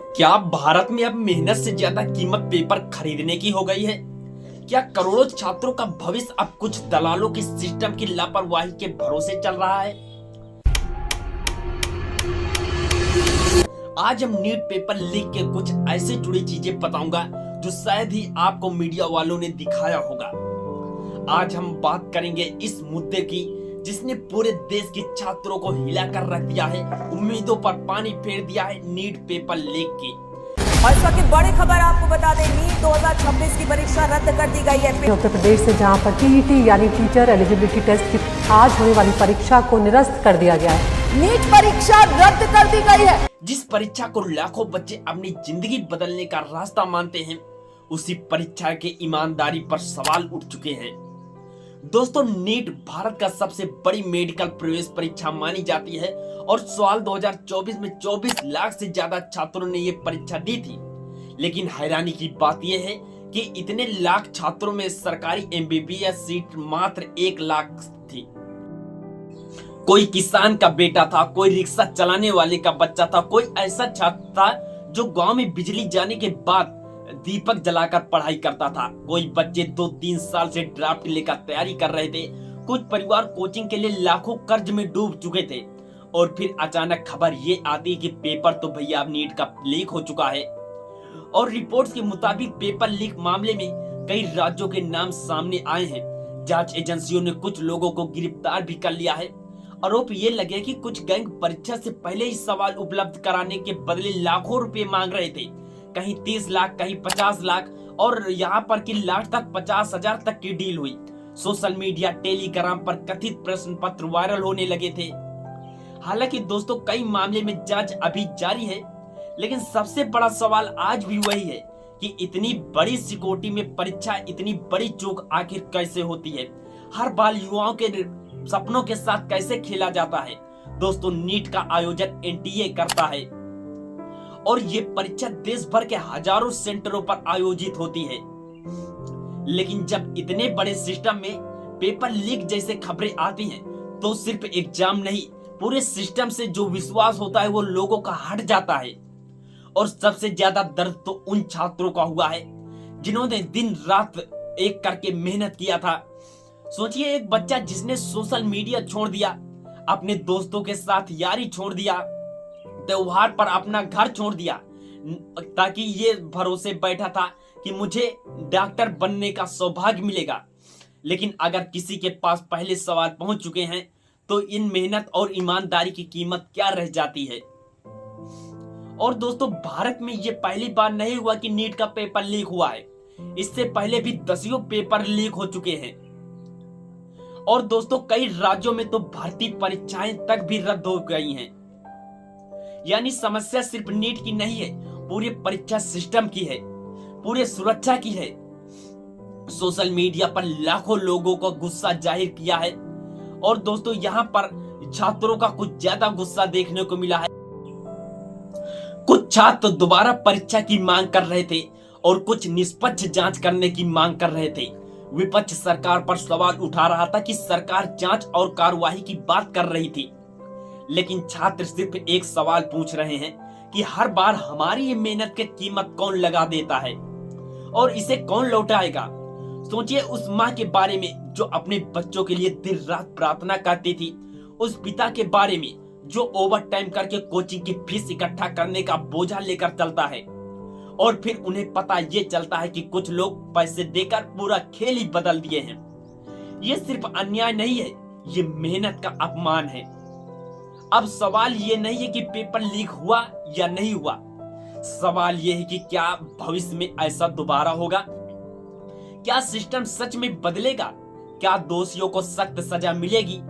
क्या भारत में अब मेहनत से ज्यादा कीमत पेपर खरीदने की हो गई है? क्या करोड़ों छात्रों का भविष्य अब कुछ दलालों के सिस्टम की लापरवाही के भरोसे चल रहा है? आज हम नीट पेपर लीक के कुछ ऐसे जुड़ी चीजें बताऊंगा जो शायद ही आपको मीडिया वालों ने दिखाया होगा। आज हम बात करेंगे इस मुद्दे की जिसने पूरे देश के छात्रों को हिलाकर रख दिया है, उम्मीदों पर पानी फेर दिया है नीट पेपर लीक की। और इस वक्त की बड़ी खबर आपको बता दें, नीट 2026 की परीक्षा रद्द कर दी गई है। उत्तर प्रदेश से जहां पर टीईटी यानी टीचर एलिजिबिलिटी टेस्ट की आज होने वाली परीक्षा को निरस्त कर दिया गया है। नीट परीक्षा रद्द कर दी गई है। जिस परीक्षा को लाखों बच्चे अपनी जिंदगी बदलने का रास्ता मानते हैं, उसी परीक्षा के ईमानदारी पर सवाल उठ चुके हैं। दोस्तों, नीट भारत का सबसे बड़ी मेडिकल प्रवेश परीक्षा मानी जाती है और साल 2024 में 24 लाख से ज्यादा छात्रों ने ये परीक्षा दी थी। लेकिन हैरानी की बात यह है कि इतने लाख छात्रों में सरकारी एमबीबीएस सीट मात्र 1 लाख थी। कोई किसान का बेटा था, कोई रिक्शा चलाने वाले का बच्चा था, कोई ऐसा छात्र था जो गांव में बिजली जाने के बाद दीपक जलाकर पढ़ाई करता था। कोई बच्चे 2-3 साल से ड्राफ्ट लेकर तैयारी कर रहे थे। कुछ परिवार कोचिंग के लिए लाखों कर्ज में डूब चुके थे और फिर अचानक खबर ये आती कि पेपर तो भैया अब नीट का लीक हो चुका है। और रिपोर्ट्स के मुताबिक पेपर लीक मामले में कई राज्यों के नाम सामने आए हैं। जांच एजेंसियों ने कुछ लोगों को गिरफ्तार भी कर लिया है। आरोप ये लगे कि कुछ गैंग परीक्षा से पहले ही सवाल उपलब्ध कराने के बदले लाखों रुपए मांग रहे थे। कहीं 30 लाख, कहीं 50 लाख और यहाँ पर कि लाख तक 50,000 तक की डील हुई। सोशल मीडिया, टेलीग्राम पर कथित प्रश्न पत्र वायरल होने लगे थे। हालांकि दोस्तों, कई मामले में जांच अभी जारी है, लेकिन सबसे बड़ा सवाल आज भी वही है कि इतनी बड़ी सिक्योरिटी में परीक्षा, इतनी बड़ी चूक आखिर कैसे होती है? हर बार युवाओं के सपनों के साथ कैसे खेला जाता है? दोस्तों, नीट का आयोजन एनटीए करता है और ये परीक्षा देश भर के हजारों सेंटरों पर आयोजित होती है। लेकिन जब इतने बड़े सिस्टम में पेपर लीक जैसे खबरें आती हैं, तो सिर्फ एग्जाम नहीं, पूरे सिस्टम से जो विश्वास होता है वो लोगों का हट जाता है। और सबसे ज्यादा दर्द तो उन छात्रों का हुआ है जिन्होंने दिन रात एक करके मेहनत किया था। सोचिए, एक बच्चा जिसने सोशल मीडिया छोड़ दिया, अपने दोस्तों के साथ यारी छोड़ दिया, त्योहार पर अपना घर छोड़ दिया, ताकि ये भरोसे बैठा था कि मुझे डॉक्टर बनने का सौभाग्य मिलेगा। लेकिन अगर किसी के पास पहले सवाल पहुंच चुके हैं, तो इन मेहनत और ईमानदारी की कीमत क्या रह जाती है? और दोस्तों, भारत में ये पहली बार नहीं हुआ कि नीट का पेपर लीक हुआ है। इससे पहले भी दसियों पेपर लीक हो चुके हैं। और दोस्तों, कई राज्यों में तो भर्ती परीक्षाएं तक भी रद्द हो गई हैं। यानी समस्या सिर्फ नीट की नहीं है, पूरे परीक्षा सिस्टम की है, पूरे सुरक्षा की है। सोशल मीडिया पर लाखों लोगों को गुस्सा जाहिर किया है और दोस्तों, यहाँ पर छात्रों का कुछ ज्यादा गुस्सा देखने को मिला है। कुछ छात्र दोबारा परीक्षा की मांग कर रहे थे और कुछ निष्पक्ष जांच करने की मांग कर रहे थे। विपक्ष सरकार पर सवाल उठा रहा था कि सरकार जांच और कार्रवाई की बात कर रही थी, लेकिन छात्र सिर्फ एक सवाल पूछ रहे हैं कि हर बार हमारी ये मेहनत की कीमत कौन लगा देता है और इसे कौन लौटाएगा? सोचिए उस माँ के बारे में जो अपने बच्चों के लिए दिन रात प्रार्थना करती थी, उस पिता के बारे में जो ओवर टाइम करके कोचिंग की फीस इकट्ठा करने का बोझा लेकर चलता है और फिर उन्हें पता ये चलता है कि कुछ लोग पैसे देकर पूरा खेल ही बदल दिए हैं। ये सिर्फ अन्याय नहीं है, ये मेहनत का अपमान है। अब सवाल ये नहीं है कि पेपर लीक हुआ या नहीं हुआ, सवाल ये है कि क्या भविष्य में ऐसा दोबारा होगा? क्या सिस्टम सच में बदलेगा? क्या दोषियों को सख्त सजा मिलेगी